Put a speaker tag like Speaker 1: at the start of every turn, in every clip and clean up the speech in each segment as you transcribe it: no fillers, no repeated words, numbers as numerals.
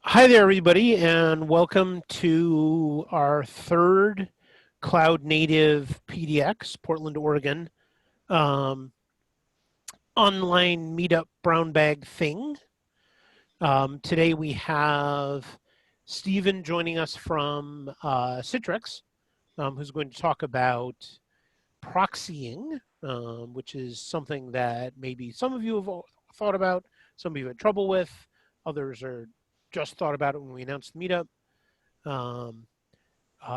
Speaker 1: Hi there, everybody, and welcome to our third Cloud Native PDX, Portland, Oregon, online meetup brown bag thing. Today we have Steven joining us from Citrix, who's going to talk about proxying, which is something that maybe some of you have thought about, some of you had trouble with, others are just thought about it when we announced the meetup,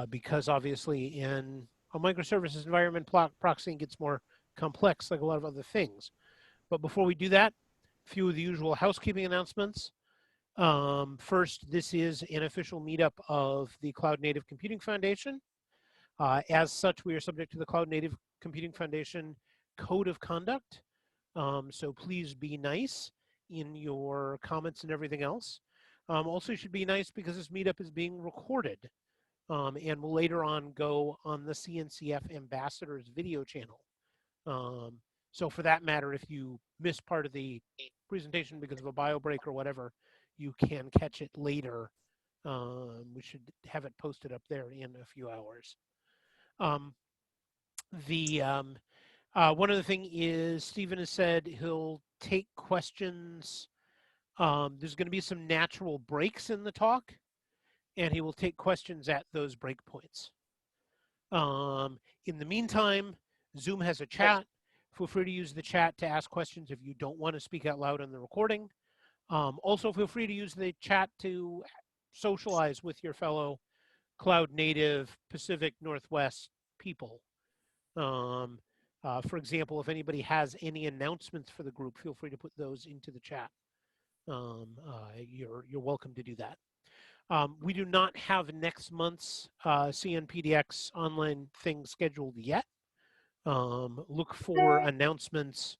Speaker 1: because obviously in a microservices environment, proxying gets more complex like a lot of other things. But before we do that, a few of the usual housekeeping announcements. First, this is an official meetup of the Cloud Native Computing Foundation. As such, we are subject to the Cloud Native Computing Foundation Code of Conduct. So please be nice in your comments and everything else. Also, you should be nice because this meetup is being recorded and will later on go on the CNCF Ambassadors video channel. So for that matter, if you missed part of the presentation because of a bio break or whatever, you can catch it later. We should have it posted up there in a few hours. One other thing is Steven has said he'll take questions. There's going to be some natural breaks in the talk, and he will take questions at those break points. In the meantime, Zoom has a chat. Feel free to use the chat to ask questions if you don't want to speak out loud on the recording. Also, feel free to use the chat to socialize with your fellow Cloud Native Pacific Northwest people. For example, if anybody has any announcements for the group, feel free to put those into the chat. You're welcome to do that. We do not have next month's CNPDX online thing scheduled yet. Look for announcements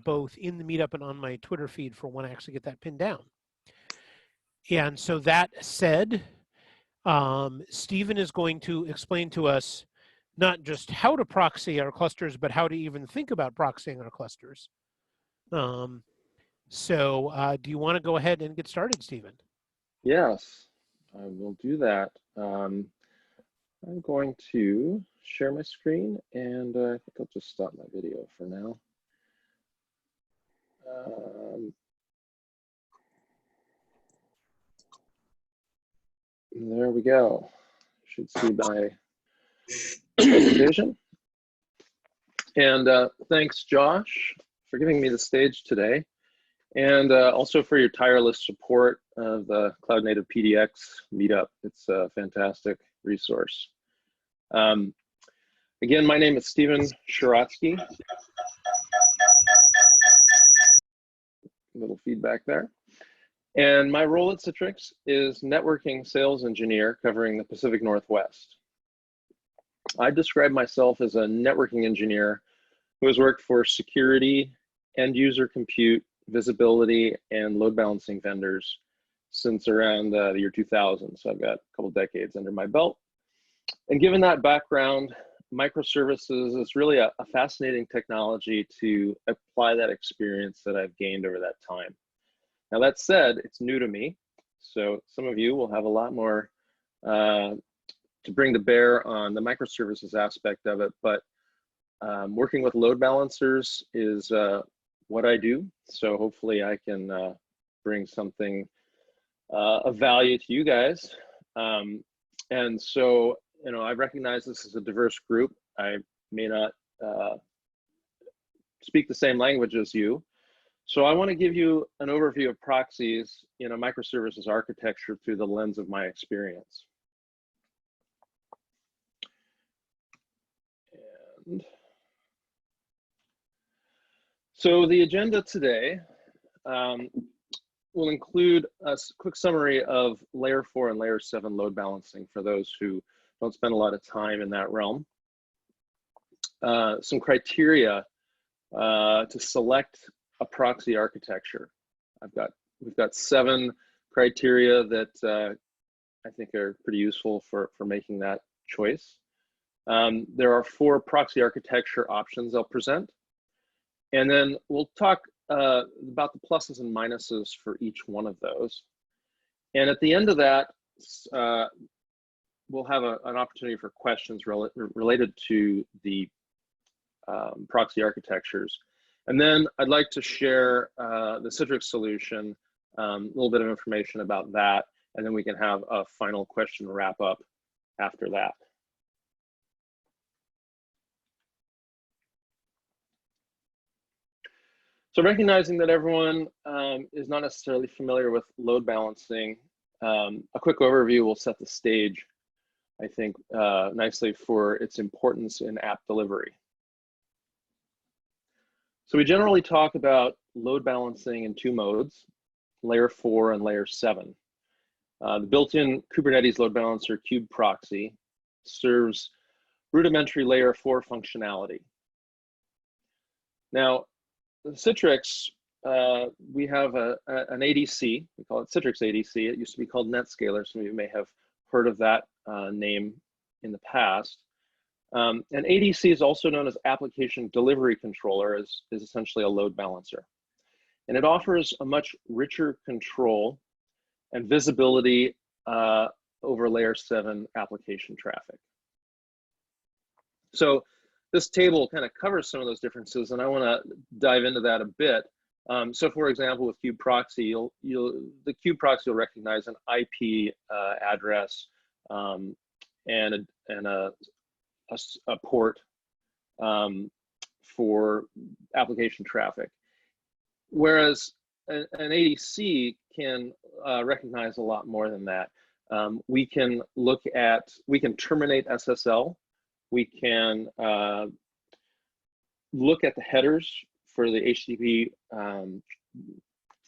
Speaker 1: both in the meetup and on my Twitter feed for when I actually get that pinned down. And so that said, Steven is going to explain to us not just how to proxy our clusters, but how to even think about proxying our clusters. So do you want to go ahead and get started, Steven?
Speaker 2: Yes, I will do that. I'm going to share my screen, and I think I'll just stop my video for now. There we go. Should see my presentation. And thanks, Josh, for giving me the stage today. And also for your tireless support of the Cloud Native PDX Meetup. It's a fantastic resource. Again, my name is Steven Sherotsky. A little feedback there. And my role at Citrix is networking sales engineer covering the Pacific Northwest. I describe myself as a networking engineer who has worked for security, end user compute, visibility, and load balancing vendors since around the year 2000. So I've got a couple decades under my belt. And given that background, microservices is really a fascinating technology to apply that experience that I've gained over that time. Now that said, it's new to me. So some of you will have a lot more to bring to bear on the microservices aspect of it, but working with load balancers is what I do. So hopefully I can bring something of value to you guys. And so, you know, I recognize this is a diverse group. I may not speak the same language as you. So I want to give you an overview of proxies in a microservices architecture through the lens of my experience. And so the agenda today will include a quick summary of layer 4 and layer 7 load balancing for those who don't spend a lot of time in that realm. Some criteria to select a proxy architecture. We've got 7 criteria that I think are pretty useful for making that choice. There are 4 proxy architecture options I'll present. And then we'll talk about the pluses and minuses for each one of those. And at the end of that, we'll have an opportunity for questions related to the proxy architectures. And then I'd like to share the Citrix solution, a little bit of information about that, and then we can have a final question wrap up after that. So recognizing that everyone is not necessarily familiar with load balancing, a quick overview will set the stage, I think, nicely for its importance in app delivery. So we generally talk about load balancing in two modes, layer 4 and layer 7. The built-in Kubernetes load balancer Proxy serves rudimentary layer 4 functionality. Now, Citrix, we have an ADC, we call it Citrix ADC. It used to be called NetScaler. Some of you may have heard of that name in the past. An ADC is also known as Application Delivery Controller, is essentially a load balancer. And it offers a much richer control and visibility over layer 7 application traffic. So this table kind of covers some of those differences, and I want to dive into that a bit. So for example, with Proxy, the Proxy will recognize an IP address and a port for application traffic. Whereas an ADC can recognize a lot more than that. We can terminate SSL. We can look at the headers for the HTTP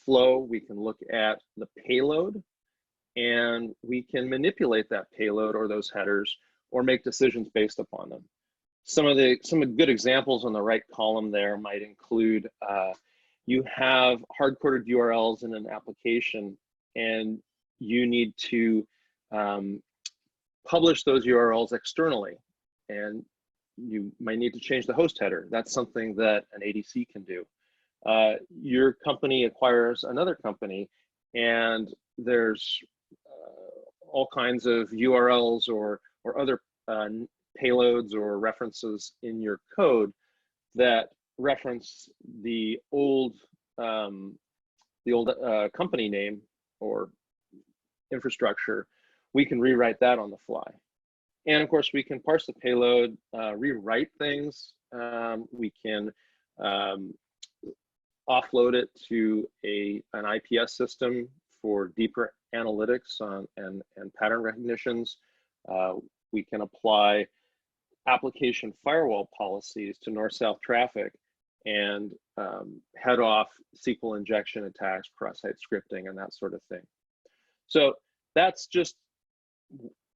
Speaker 2: flow. We can look at the payload, and we can manipulate that payload or those headers or make decisions based upon them. Some good examples on the right column there might include you have hard-coded URLs in an application, and you need to publish those URLs externally, and you might need to change the host header. That's something that an ADC can do. Your company acquires another company, and there's all kinds of URLs or other payloads or references in your code that reference the old company name or infrastructure. We can rewrite that on the fly. And of course, we can parse the payload, rewrite things. We can offload it to an IPS system for deeper analytics and pattern recognitions. We can apply application firewall policies to north-south traffic and head off SQL injection attacks, cross-site scripting, and that sort of thing. So that's just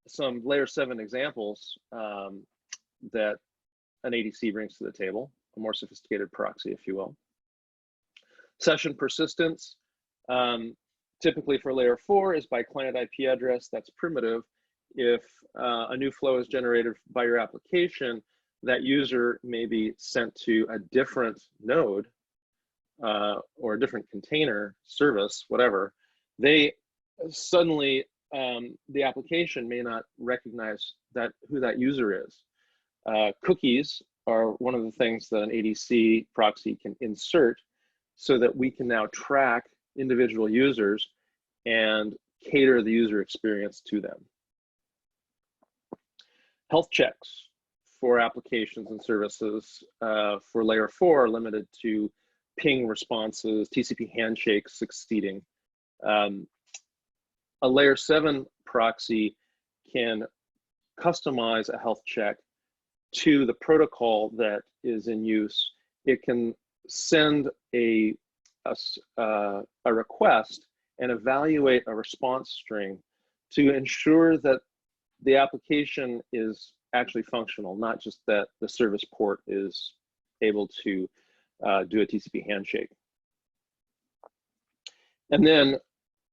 Speaker 2: some layer 7 examples that an ADC brings to the table, a more sophisticated proxy, if you will. Session persistence, typically for layer 4, is by client IP address. That's primitive. If a new flow is generated by your application, that user may be sent to a different node or a different container, service, whatever. They suddenly, the application may not recognize who that user is. Cookies are one of the things that an ADC proxy can insert so that we can now track individual users and cater the user experience to them. Health checks for applications and services for layer 4 are limited to ping responses, TCP handshakes succeeding. A layer 7 proxy can customize a health check to the protocol that is in use. It can send a request and evaluate a response string to ensure that the application is actually functional, not just that the service port is able to do a TCP handshake. And then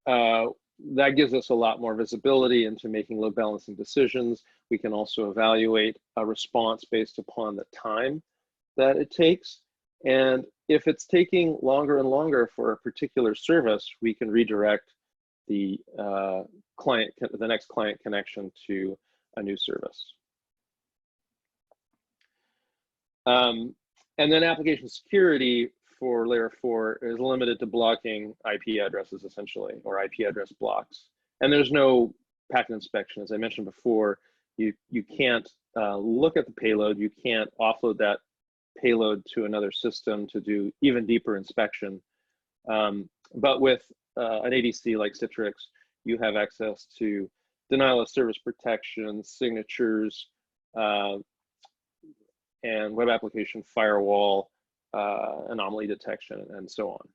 Speaker 2: that gives us a lot more visibility into making load balancing decisions. We can also evaluate a response based upon the time that it takes. And if it's taking longer and longer for a particular service, we can redirect the the next client connection to a new service. And then application security for layer 4 is limited to blocking IP addresses essentially, or IP address blocks. And there's no packet inspection. As I mentioned before, you can't look at the payload. You can't offload that payload to another system to do even deeper inspection. But with an ADC like Citrix, you have access to denial of service protection, signatures, and web application firewall, anomaly detection, and so on.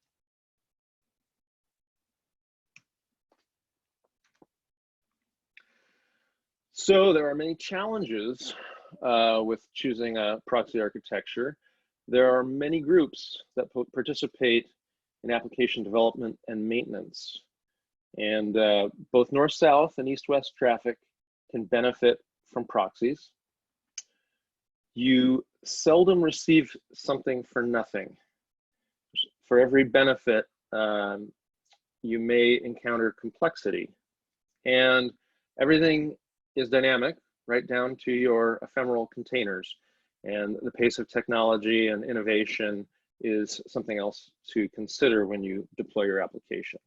Speaker 2: So there are many challenges with choosing a proxy architecture. There are many groups that participate in application development and maintenance. And both north-south and east-west traffic can benefit from proxies. You seldom receive something for nothing. For every benefit, you may encounter complexity. And everything is dynamic, right down to your ephemeral containers. And the pace of technology and innovation is something else to consider when you deploy your application.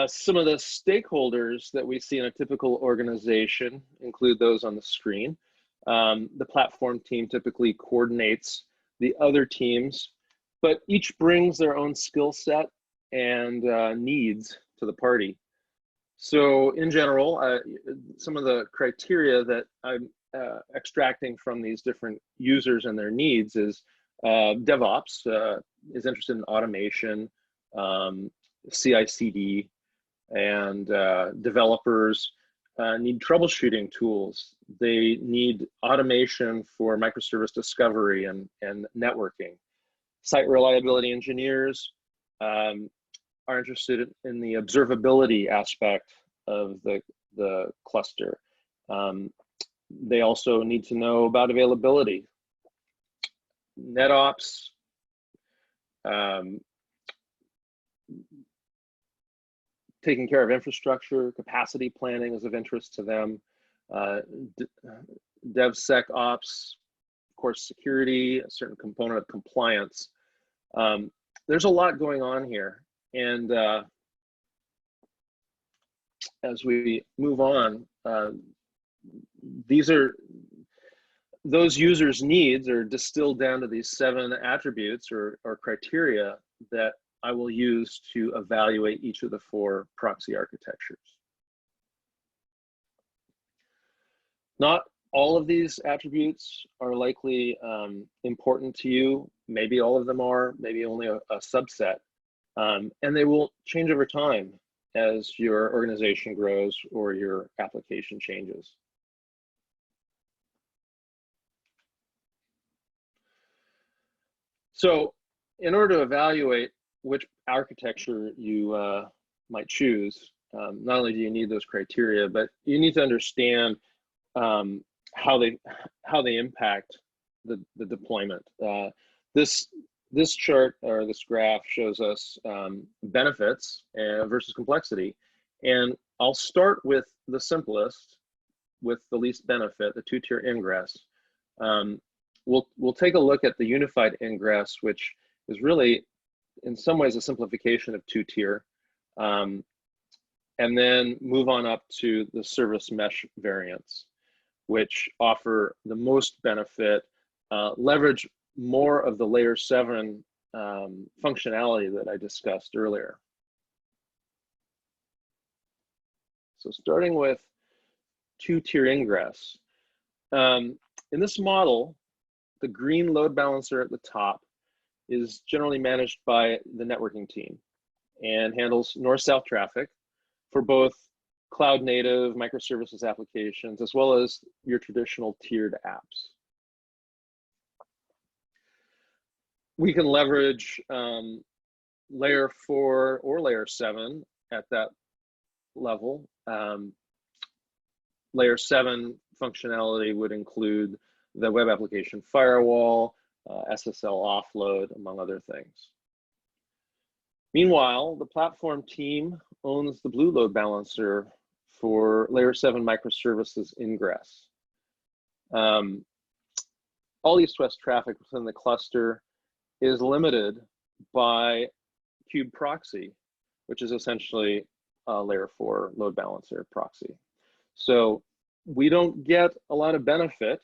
Speaker 2: Some of the stakeholders that we see in a typical organization include those on the screen. The platform team typically coordinates the other teams, but each brings their own skill set and needs to the party. So in general, some of the criteria that I'm extracting from these different users and their needs is DevOps is interested in automation, CI/CD, and developers need troubleshooting tools. They need automation for microservice discovery and networking. Site reliability engineers are interested in the observability aspect of the cluster. They also need to know about availability. NetOps, taking care of infrastructure, capacity planning is of interest to them. DevSecOps, of course, security, a certain component of compliance. There's a lot going on here. And as we move on, those users' needs are distilled down to these 7 attributes or criteria that I will use to evaluate each of the 4 proxy architectures. Not all of these attributes are likely important to you. Maybe all of them are, maybe only a subset. And they will change over time as your organization grows or your application changes. So in order to evaluate which architecture you might choose, not only do you need those criteria, but you need to understand how they impact the deployment. This chart or this graph shows us benefits versus complexity. And I'll start with the simplest, with the least benefit, the 2-tier ingress. We'll take a look at the unified ingress, which is really, in some ways, a simplification of 2-tier, and then move on up to the service mesh variants, which offer the most benefit, leverage more of the layer 7 functionality that I discussed earlier. So starting with 2-tier ingress. In this model, the green load balancer at the top is generally managed by the networking team and handles north-south traffic for both cloud native microservices applications, as well as your traditional tiered apps. We can leverage layer 4 or layer 7 at that level. Layer 7 functionality would include the web application firewall, SSL offload, among other things. Meanwhile, the platform team owns the blue load balancer for layer 7 microservices ingress. All east-west traffic within the cluster is limited by kube proxy, which is essentially a layer 4 load balancer proxy. So we don't get a lot of benefit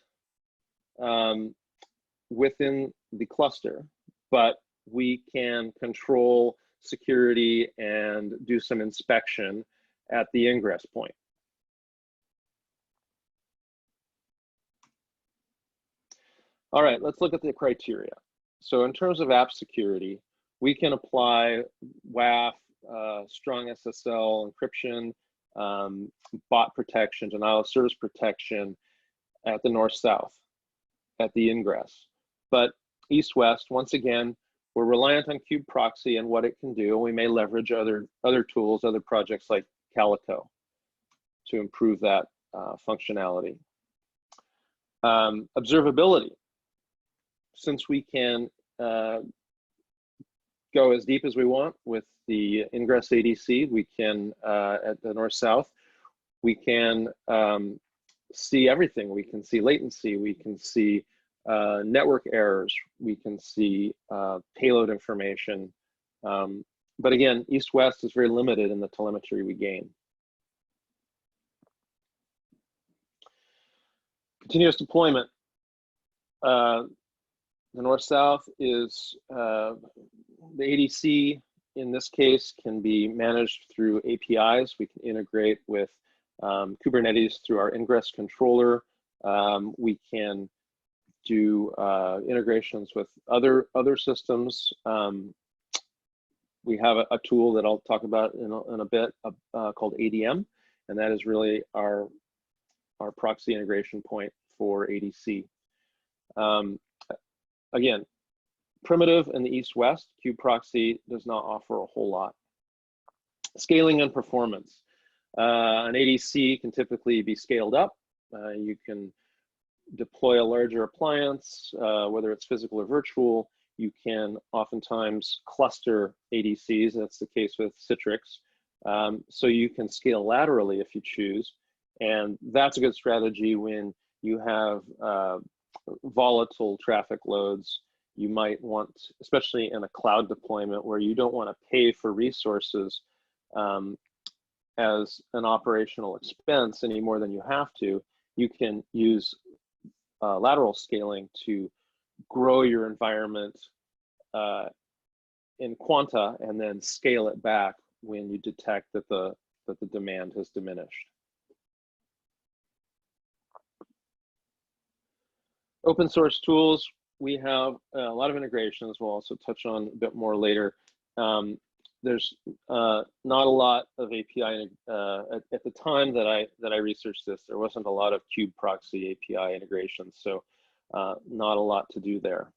Speaker 2: within the cluster, but we can control security and do some inspection at the ingress point. All right, let's look at the criteria. So in terms of app security, we can apply WAF, strong SSL encryption, bot protection, denial of service protection at the north-south, at the ingress. But east-west, once again, we're reliant on kube proxy and what it can do. We may leverage other tools, other projects like Calico to improve that functionality. Observability. Since we can go as deep as we want with the ingress ADC, we can, at the north-south, we can see everything. We can see latency, we can see network errors, we can see payload information. But again, east-west is very limited in the telemetry we gain. Continuous deployment. The north-south is the ADC, in this case, can be managed through APIs. We can integrate with Kubernetes through our ingress controller. We can do integrations with other systems. We have a tool that I'll talk about in a bit called ADM, and that is really our proxy integration point for ADC. Again, primitive in the east-west, kube proxy does not offer a whole lot. Scaling and performance. An ADC can typically be scaled up. You can deploy a larger appliance, whether it's physical or virtual. You can oftentimes cluster ADCs. That's the case with Citrix. So you can scale laterally if you choose. And that's a good strategy when you have volatile traffic loads. You might want, especially in a cloud deployment where you don't want to pay for resources as an operational expense any more than you have to, you can use lateral scaling to grow your environment in quanta and then scale it back when you detect that the demand has diminished. Open source tools, we have a lot of integrations we'll also touch on a bit more later. There's not a lot of API, at the time that I researched this, there wasn't a lot of kube proxy API integrations, so not a lot to do there.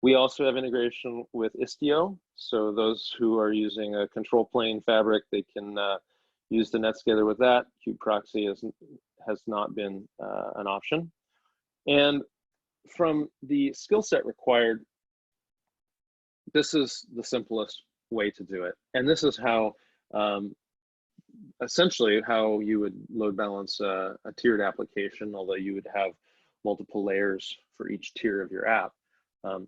Speaker 2: We also have integration with Istio, so those who are using a control plane fabric, they can use the NetScaler with that. Kube proxy has not been an option. And from the skill set required, this is the simplest way to do it. And this is how, essentially how you would load balance a tiered application, although you would have multiple layers for each tier of your app.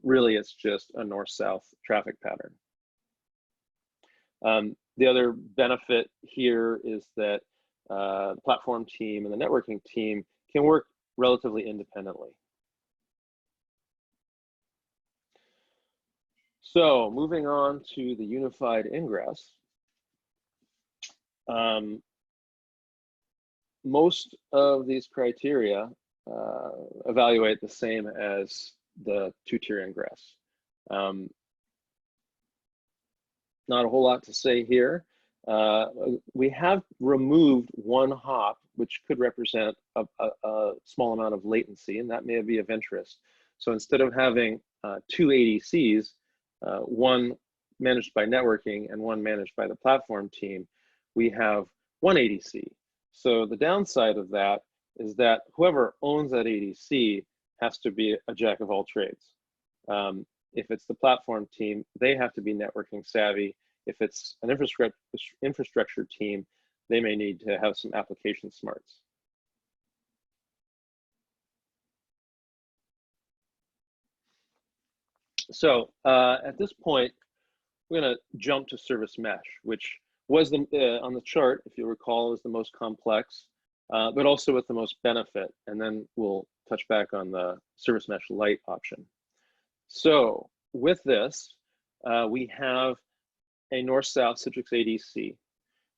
Speaker 2: Really, it's just a north-south traffic pattern. The other benefit here is that the platform team and the networking team can work relatively independently. So moving on to the unified ingress. Most of these criteria evaluate the same as the two-tier ingress. Not a whole lot to say here. We have removed one hop, which could represent a small amount of latency, and that may be of interest. So instead of having two ADCs, one managed by networking and one managed by the platform team, we have one ADC. So the downside of that is that whoever owns that ADC has to be a jack of all trades. If it's the platform team, they have to be networking savvy. If it's an infrastructure team, they may need to have some application smarts. So at this point, we're going to jump to service mesh, which was on the chart, if you recall, is the most complex, but also with the most benefit. And then we'll touch back on the service mesh lite option. So with this, we have a north-south Citrix ADC.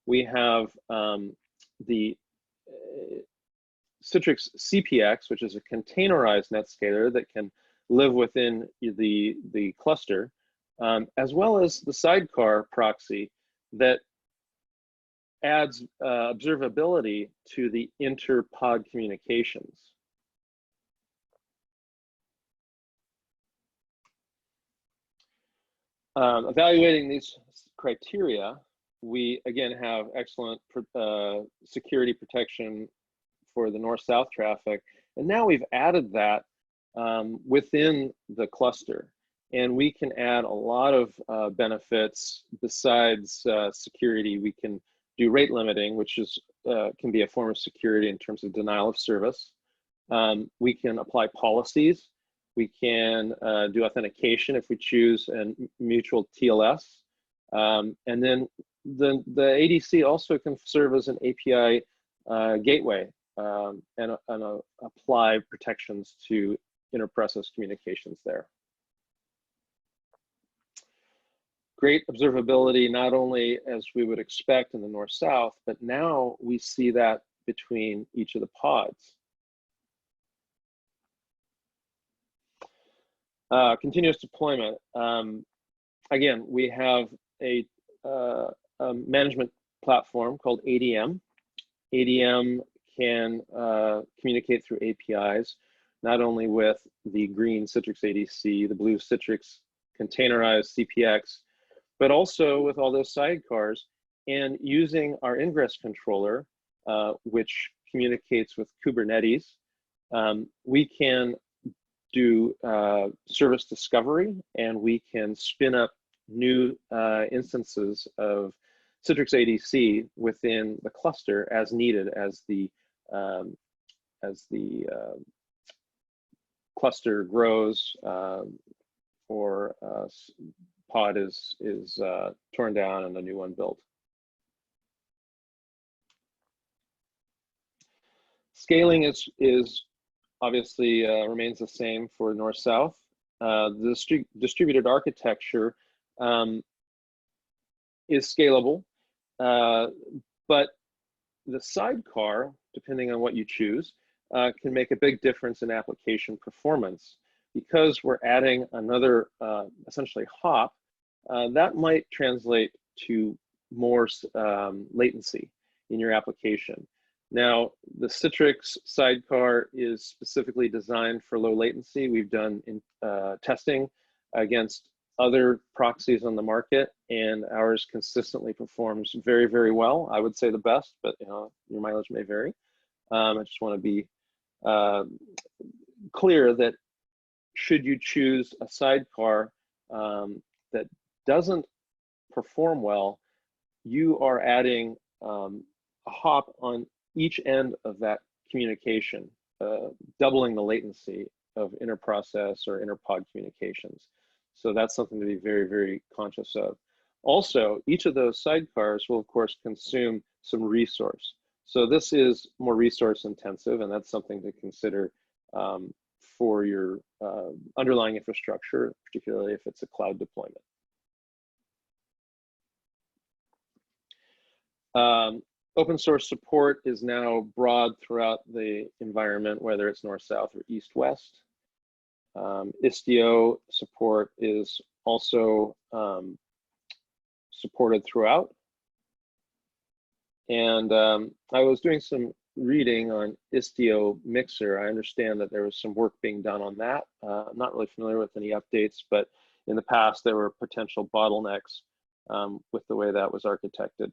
Speaker 2: We have the Citrix CPX, which is a containerized NetScaler that can live within the cluster, as well as the sidecar proxy that adds observability to the inter-pod communications. Evaluating these criteria, we again have excellent security protection for the north-south traffic, and now we've added that within the cluster, and we can add a lot of benefits besides security. We can do rate limiting, which is can be a form of security in terms of denial of service. We can apply policies. We can do authentication if we choose and mutual TLS. And then the ADC also can serve as an API gateway and apply protections to inter-process communications there. Great observability, not only as we would expect in the north-south, but now we see that between each of the pods. Continuous deployment. Again, we have a management platform called ADM. ADM can communicate through APIs, not only with the green Citrix ADC, the blue Citrix containerized CPX, but also with all those sidecars, and using our ingress controller, which communicates with Kubernetes, we can do service discovery, and we can spin up new instances of Citrix ADC within the cluster as needed as the cluster grows or pod is torn down and a new one built. Scaling is obviously remains the same for north-south. The distributed architecture is scalable, but the sidecar, depending on what you choose, can make a big difference in application performance. Because we're adding another essentially hop, that might translate to more latency in your application. Now, the Citrix sidecar is specifically designed for low latency. We've done testing against other proxies on the market, and ours consistently performs very, very well. I would say the best, but your mileage may vary. I just want to be clear that should you choose a sidecar that doesn't perform well, you are adding a hop on each end of that communication, doubling the latency of inter-process or inter-pod communications. So that's something to be very, very conscious of. Also, each of those sidecars will, of course, consume some resource. So this is more resource intensive, and that's something to consider for your underlying infrastructure, particularly if it's a cloud deployment. Open source support is now broad throughout the environment, whether it's north-south or east-west. Istio support is also supported throughout. And I was doing some reading on Istio Mixer. I understand that there was some work being done on that. I'm not really familiar with any updates, but in the past there were potential bottlenecks with the way that was architected.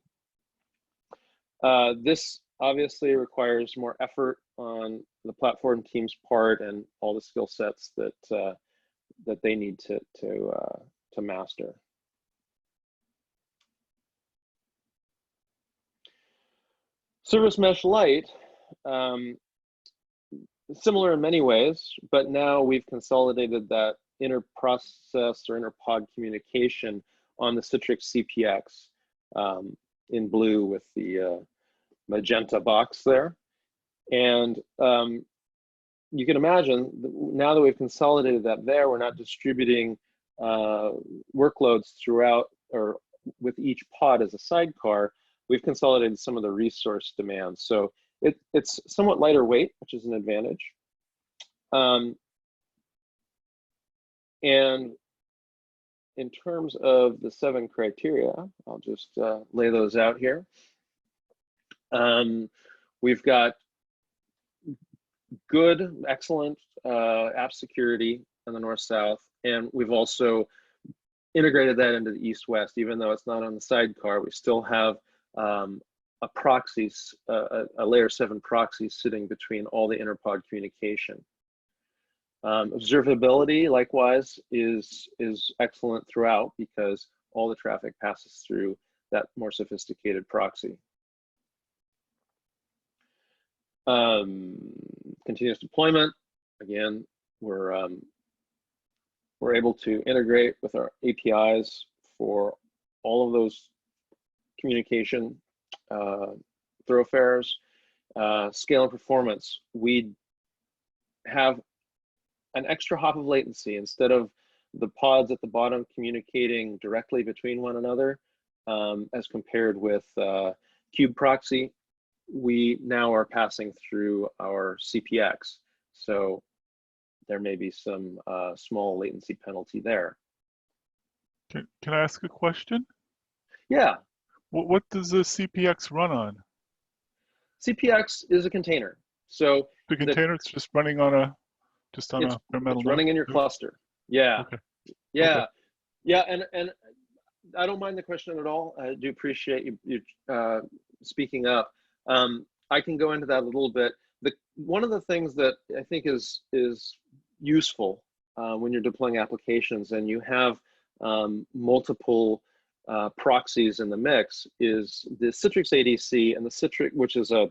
Speaker 2: This obviously requires more effort on the platform team's part and all the skill sets that that they need to master. Service Mesh Lite, similar in many ways, but now we've consolidated that inter-process or inter-pod communication on the Citrix CPX in blue with the magenta box there. And you can imagine, now that we've consolidated that there, we're not distributing workloads throughout or with each pod as a sidecar. We've consolidated some of the resource demands. So it's somewhat lighter weight, which is an advantage. And in terms of the 7 criteria, I'll just lay those out here. We've got good, excellent app security in the north-south, and we've also integrated that into the east-west. Even though it's not on the sidecar, we still have a proxy, a layer 7 proxy sitting between all the interpod communication. Observability, likewise, is excellent throughout because all the traffic passes through that more sophisticated proxy. Continuous deployment, again, we're able to integrate with our APIs for all of those communication thoroughfares. Scale and performance, we have an extra hop of latency. Instead of the pods at the bottom communicating directly between one another, as compared with Kube proxy, we now are passing through our CPX. So there may be some small latency penalty there.
Speaker 3: Can I ask a question?
Speaker 2: Yeah.
Speaker 3: What does the CPX run on?
Speaker 2: CPX is a container. So
Speaker 3: the container, it's just running on a bare metal.
Speaker 2: It's running in your cluster. Yeah.
Speaker 3: Okay.
Speaker 2: Yeah.
Speaker 3: Okay.
Speaker 2: Yeah. And I don't mind the question at all. I do appreciate you speaking up. I can go into that a little bit. One of the things that I think is useful when you're deploying applications and you have multiple proxies in the mix is the Citrix ADC and the Citrix, which is a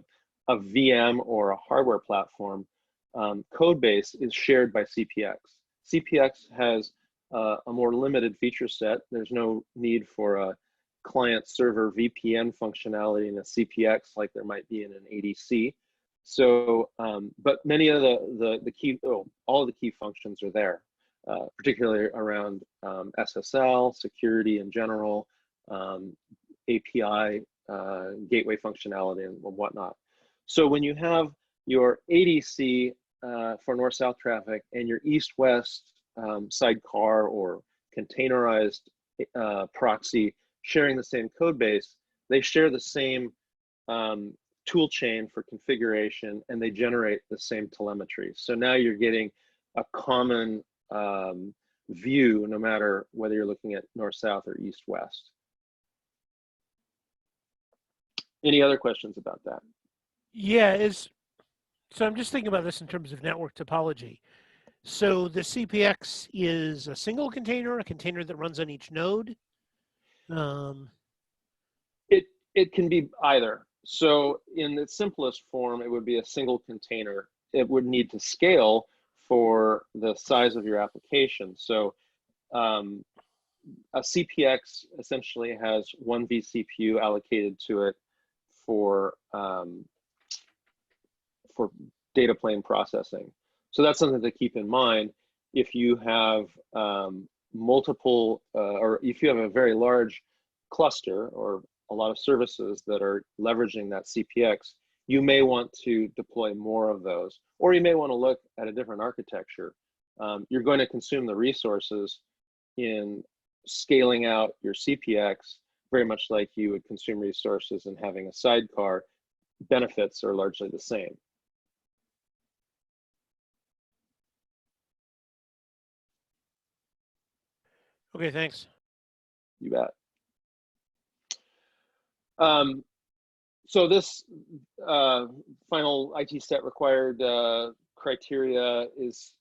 Speaker 2: VM or a hardware platform, code base is shared by CPX. CPX has a more limited feature set. There's no need for a client server VPN functionality in a CPX like there might be in an ADC. So, but many of the key, all of the key functions are there, particularly around SSL, security in general, API, gateway functionality and whatnot. So when you have your ADC for north-south traffic and your east-west sidecar or containerized proxy sharing the same code base, they share the same tool chain for configuration and they generate the same telemetry. So now you're getting a common view no matter whether you're looking at north-south or east-west. Any other questions about that?
Speaker 1: Yeah, so I'm just thinking about this in terms of network topology. So the CPX is a single container, a container that runs on each node?
Speaker 2: It can be either. So in the simplest form, it would be a single container. It would need to scale for the size of your application. So a CPX essentially has one vCPU allocated to it for data plane processing. So that's something to keep in mind. If you have multiple, or if you have a very large cluster or a lot of services that are leveraging that CPX, you may want to deploy more of those, or you may want to look at a different architecture. You're going to consume the resources in scaling out your CPX very much like you would consume resources in having a sidecar. Benefits are largely the same.
Speaker 1: Okay, thanks.
Speaker 2: You bet. So this final IT set required criteria is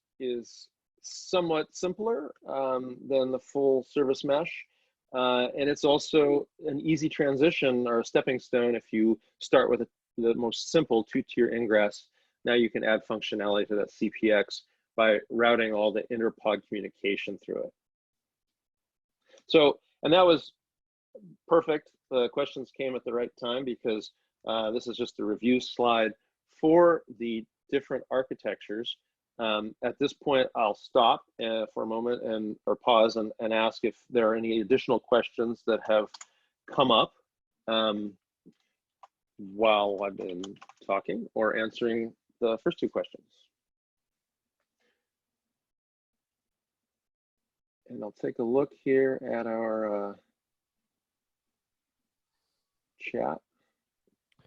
Speaker 2: somewhat simpler than the full service mesh. And it's also an easy transition or a stepping stone. If you start with the most simple two-tier ingress, now you can add functionality to that CPX by routing all the inter-pod communication through it. So, and that was perfect. The questions came at the right time because this is just a review slide for the different architectures. At this point, I'll stop for a moment or pause and ask if there are any additional questions that have come up while I've been talking or answering the first two questions. And I'll take a look here at our chat.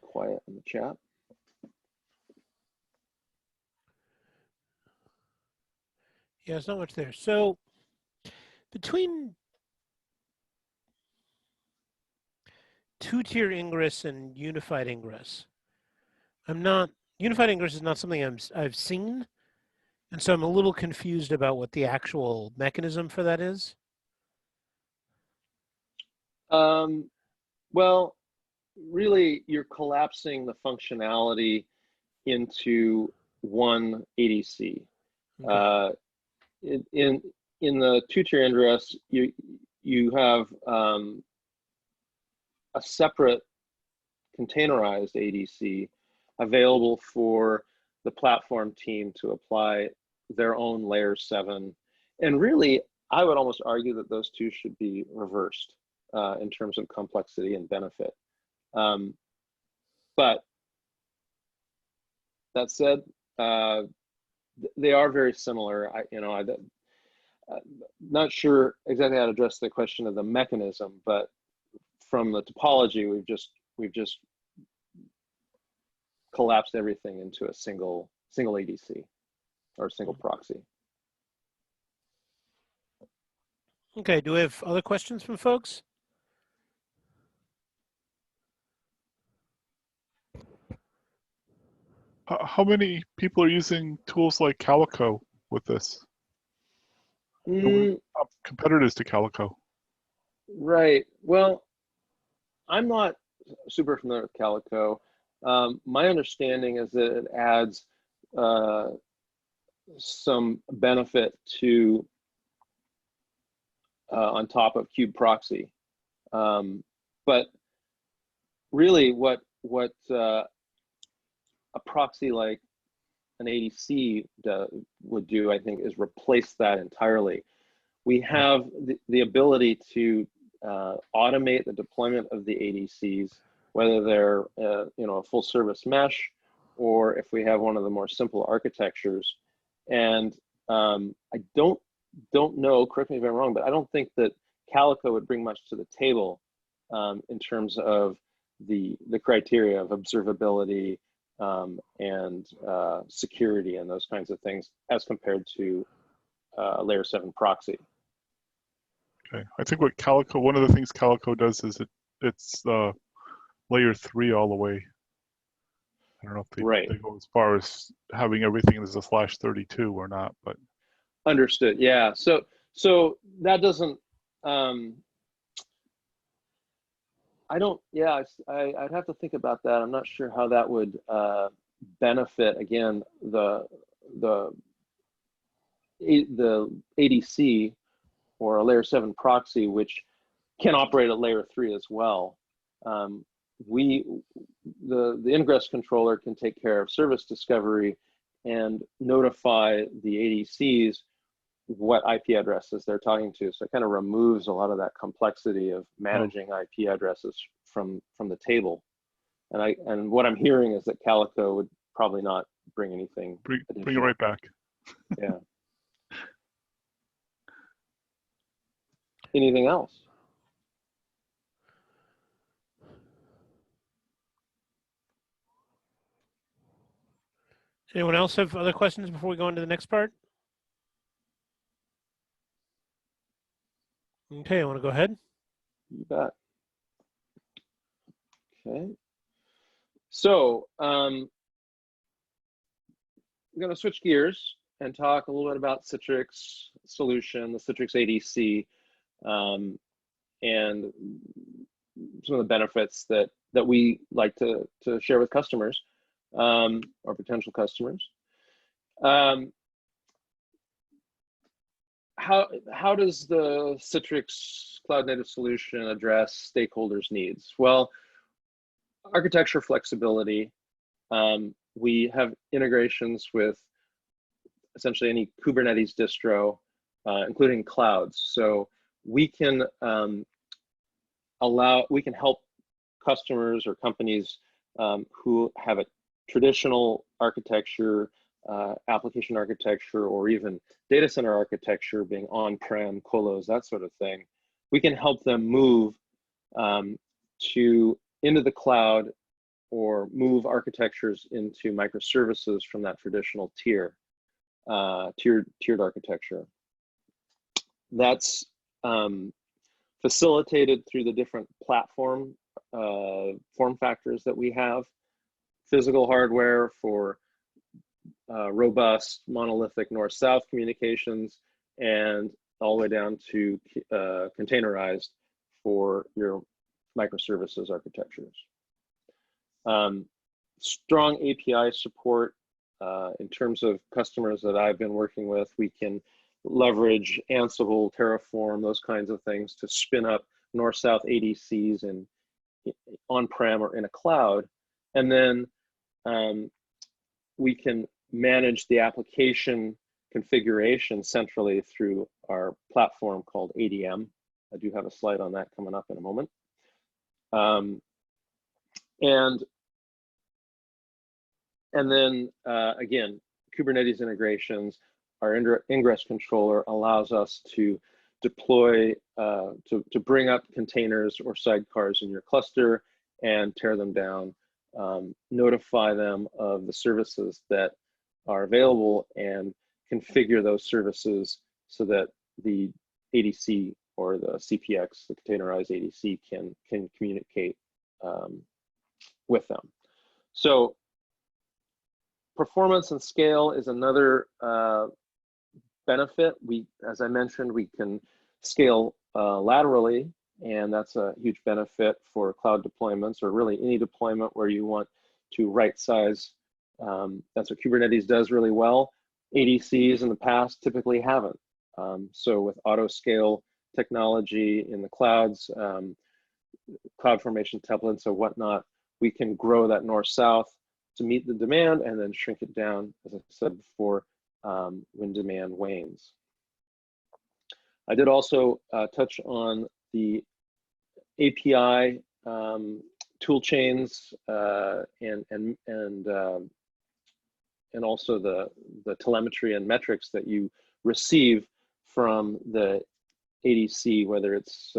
Speaker 2: Quiet in the chat.
Speaker 1: Yeah, there's not much there. So between two-tier ingress and unified ingress, unified ingress is not something I've seen, and so I'm a little confused about what the actual mechanism for that is.
Speaker 2: Well, really, you're collapsing the functionality into one ADC. Okay. In the two-tier ingress, you have a separate containerized ADC available for the platform team to apply their own layer 7. And really, I would almost argue that those two should be reversed in terms of complexity and benefit. But that said, they are very similar. I'm not sure exactly how to address the question of the mechanism, but from the topology, we've just collapsed everything into a single ADC or a single proxy.
Speaker 1: Okay, do we have other questions from folks?
Speaker 3: How many people are using tools like Calico with this? Competitors to Calico.
Speaker 2: Right. Well, I'm not super familiar with Calico. My understanding is that it adds some benefit to on top of Kube Proxy, but really, what a proxy like an ADC would do, I think, is replace that entirely. We have the ability to automate the deployment of the ADCs, whether they're a full service mesh, or if we have one of the more simple architectures. And I don't know, correct me if I'm wrong, but I don't think that Calico would bring much to the table in terms of the criteria of observability and security and those kinds of things as compared to a layer 7 proxy.
Speaker 3: Okay, I think what Calico, one of the things Calico does is it's layer 3 all the way. I don't know if they go as far as having everything as a /32 or not, but.
Speaker 2: Understood, yeah. So that doesn't, I'd have to think about that. I'm not sure how that would benefit, again, the ADC or a layer 7 proxy, which can operate at layer 3 as well. The ingress controller can take care of service discovery and notify the ADCs what IP addresses they're talking to. So it kind of removes a lot of that complexity of managing IP addresses from the table. And what I'm hearing is that Calico would probably not bring anything.
Speaker 3: Bring it right back.
Speaker 2: Yeah. Anything else?
Speaker 1: Anyone else have other questions before we go into the next part? Okay, I want to go ahead.
Speaker 2: You bet. Okay. So I'm going to switch gears and talk a little bit about Citrix solution, the Citrix ADC, and some of the benefits that we like to share with customers or potential customers. How does the Citrix Cloud Native solution address stakeholders' needs? Well, architecture flexibility. We have integrations with essentially any Kubernetes distro, including clouds. So we can help customers or companies who have a traditional architecture, application architecture, or even data center architecture, being on-prem, colos, that sort of thing. We can help them move into the cloud or move architectures into microservices from that traditional tiered architecture. That's facilitated through the different platform form factors that we have. Physical hardware for robust monolithic north-south communications, and all the way down to containerized for your microservices architectures. Strong API support. In terms of customers that I've been working with, we can leverage Ansible, Terraform, those kinds of things to spin up north-south ADCs in on-prem or in a cloud. And then we can manage the application configuration centrally through our platform called ADM. I do have a slide on that coming up in a moment. And then again, Kubernetes integrations. Our ingress controller allows us to deploy, to bring up containers or sidecars in your cluster and tear them down, notify them of the services that are available, and configure those services so that the ADC or the CPX, the containerized ADC, can communicate with them. So performance and scale is another benefit. As I mentioned, we can scale laterally, and that's a huge benefit for cloud deployments, or really any deployment where you want to right size. That's what Kubernetes does really well. ADCs in the past typically haven't. So with auto scale technology in the clouds, cloud formation templates or whatnot, we can grow that north-south to meet the demand and then shrink it down, as I said before, when demand wanes. I did also touch on the API tool chains and also the telemetry and metrics that you receive from the ADC, whether it's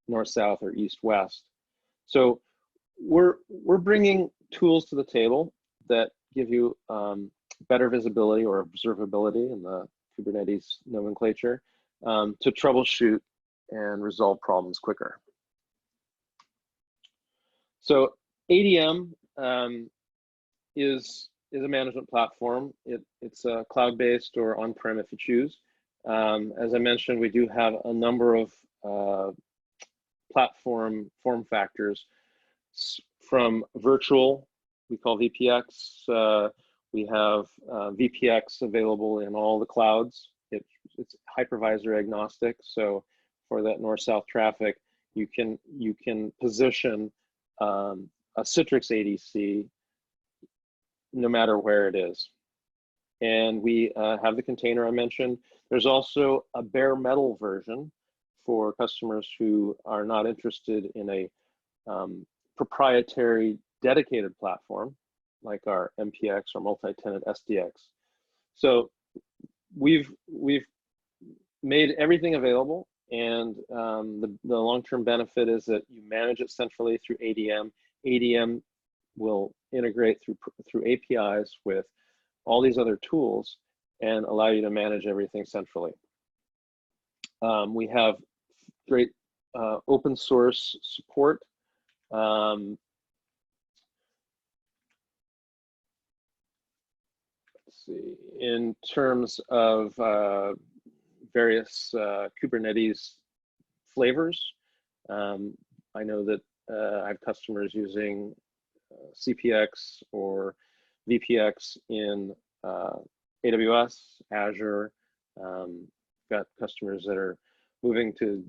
Speaker 2: north-south or east-west. So we're bringing tools to the table that give you better visibility or observability in the Kubernetes nomenclature to troubleshoot and resolve problems quicker. So ADM is a management platform. It's a cloud-based or on-prem if you choose. As I mentioned, we do have a number of platform form factors, from virtual, we call VPX. We have VPX available in all the clouds. It's hypervisor agnostic. So for that north-south traffic, you can position a Citrix ADC no matter where it is. And we have the container I mentioned. There's also a bare metal version for customers who are not interested in a proprietary dedicated platform like our MPX or multi-tenant SDX. So we've made everything available, and the long-term benefit is that you manage it centrally through ADM. ADM will integrate through APIs with all these other tools and allow you to manage everything centrally. We have great open source support. Let's see, in terms of various Kubernetes flavors, I know that I have customers using CPX or VPX in AWS, Azure. Got customers that are moving to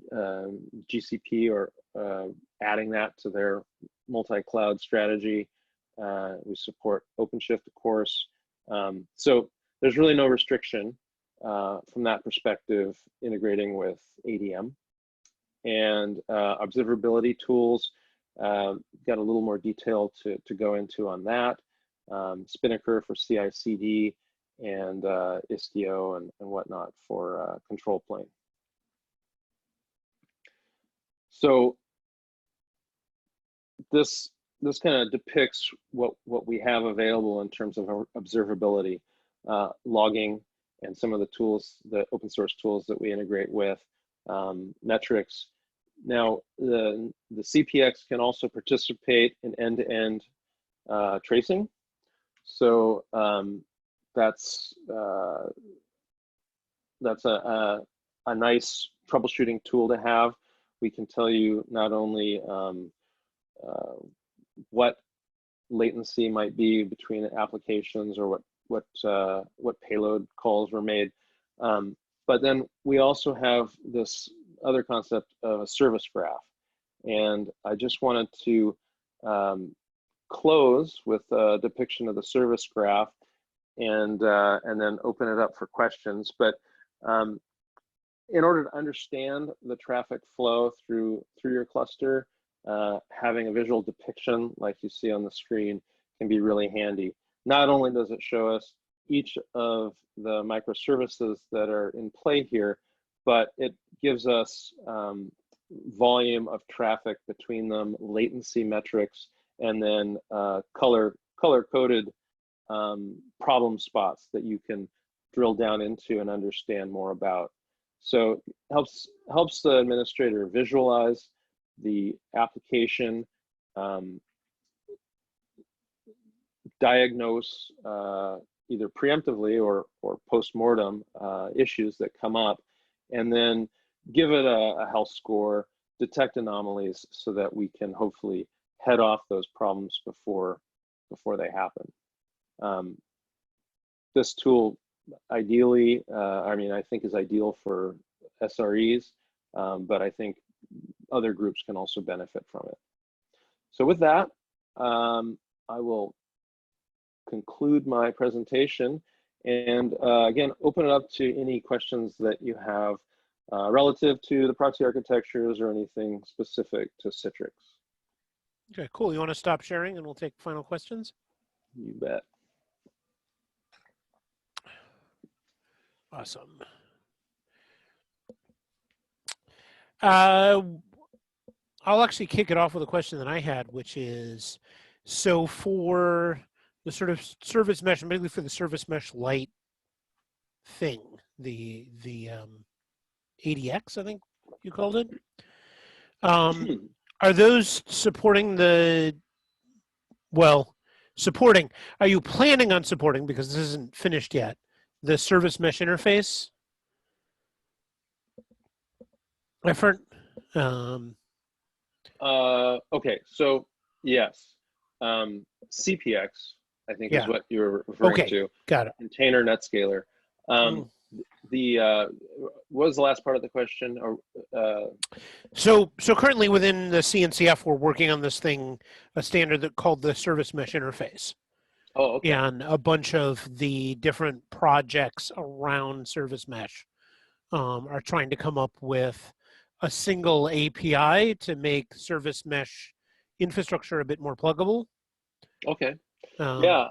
Speaker 2: GCP or adding that to their multi-cloud strategy. We support OpenShift, of course. So there's really no restriction from that perspective, integrating with ADM. And observability tools, got a little more detail to go into on that. Spinnaker for CI/CD, and Istio and whatnot for control plane. So this kind of depicts what we have available in terms of observability, logging, and some of the tools, the open source tools that we integrate with, metrics. Now, the CPX can also participate in end-to-end tracing. So that's a nice troubleshooting tool to have. We can tell you not only what latency might be between applications or what payload calls were made, but then we also have this other concept of a service graph. And I just wanted to close with a depiction of the service graph and then open it up for questions. But in order to understand the traffic flow through your cluster, having a visual depiction like you see on the screen can be really handy. Not only does it show us each of the microservices that are in play here, but it gives us volume of traffic between them, latency metrics, and then color-coded problem spots that you can drill down into and understand more about. So helps the administrator visualize the application, diagnose either preemptively or post-mortem issues that come up, and then give it a health score, detect anomalies so that we can hopefully head off those problems before they happen. This tool ideally, I think is ideal for SREs, but I think other groups can also benefit from it. So with that, I will conclude my presentation and again, open it up to any questions that you have relative to the proxy architectures or anything specific to Citrix.
Speaker 1: Okay, cool. You want to stop sharing and we'll take final questions?
Speaker 2: You bet.
Speaker 1: Awesome. I'll actually kick it off with a question that I had, which is, so for the sort of service mesh, mainly for the service mesh lite thing, the ADX, I think you called it. Are those supporting the, well, supporting, are you planning on supporting, because this isn't finished yet, the service mesh interface? I've heard.
Speaker 2: Okay, so yes, CPX, I think is what you're referring to.
Speaker 1: Got it.
Speaker 2: Container NetScaler. What was the last part of the question?
Speaker 1: So currently within the CNCF, we're working on this thing, a standard that called the service mesh interface.
Speaker 2: Oh, okay.
Speaker 1: And a bunch of the different projects around service mesh are trying to come up with a single API to make service mesh infrastructure a bit more pluggable.
Speaker 2: Okay. Yeah,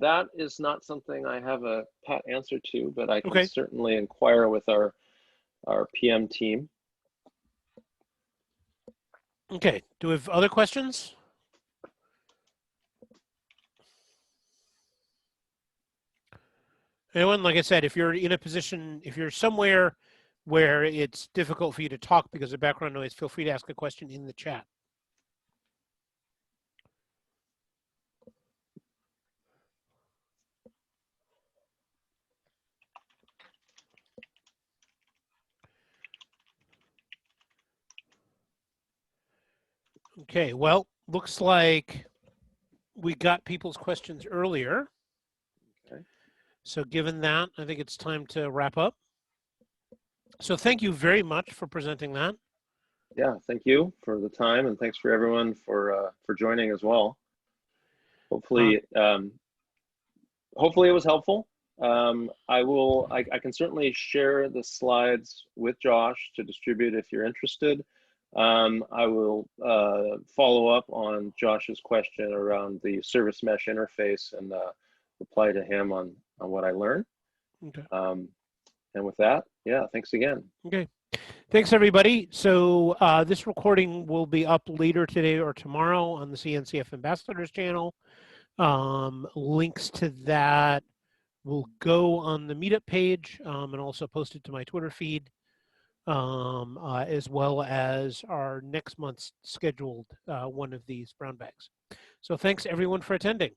Speaker 2: that is not something I have a pat answer to, but I can certainly inquire with our PM team.
Speaker 1: Okay, do we have other questions? Anyone, like I said, if you're in a position, if you're somewhere where it's difficult for you to talk because of background noise, feel free to ask a question in the chat. Okay, well, looks like we got people's questions earlier.
Speaker 2: Okay.
Speaker 1: So given that, I think it's time to wrap up. So thank you very much for presenting that.
Speaker 2: Yeah, thank you for the time, and thanks for everyone for joining as well. Hopefully, hopefully it was helpful. I can certainly share the slides with Josh to distribute if you're interested. I will follow up on Josh's question around the service mesh interface and reply to him on what I learned.
Speaker 1: Okay.
Speaker 2: And with that, yeah, thanks again.
Speaker 1: Okay. Thanks, everybody. So this recording will be up later today or tomorrow on the CNCF Ambassadors channel. Links to that will go on the Meetup page and also posted to my Twitter feed, as well as our next month's scheduled one of these brown bags. So thanks, everyone, for attending.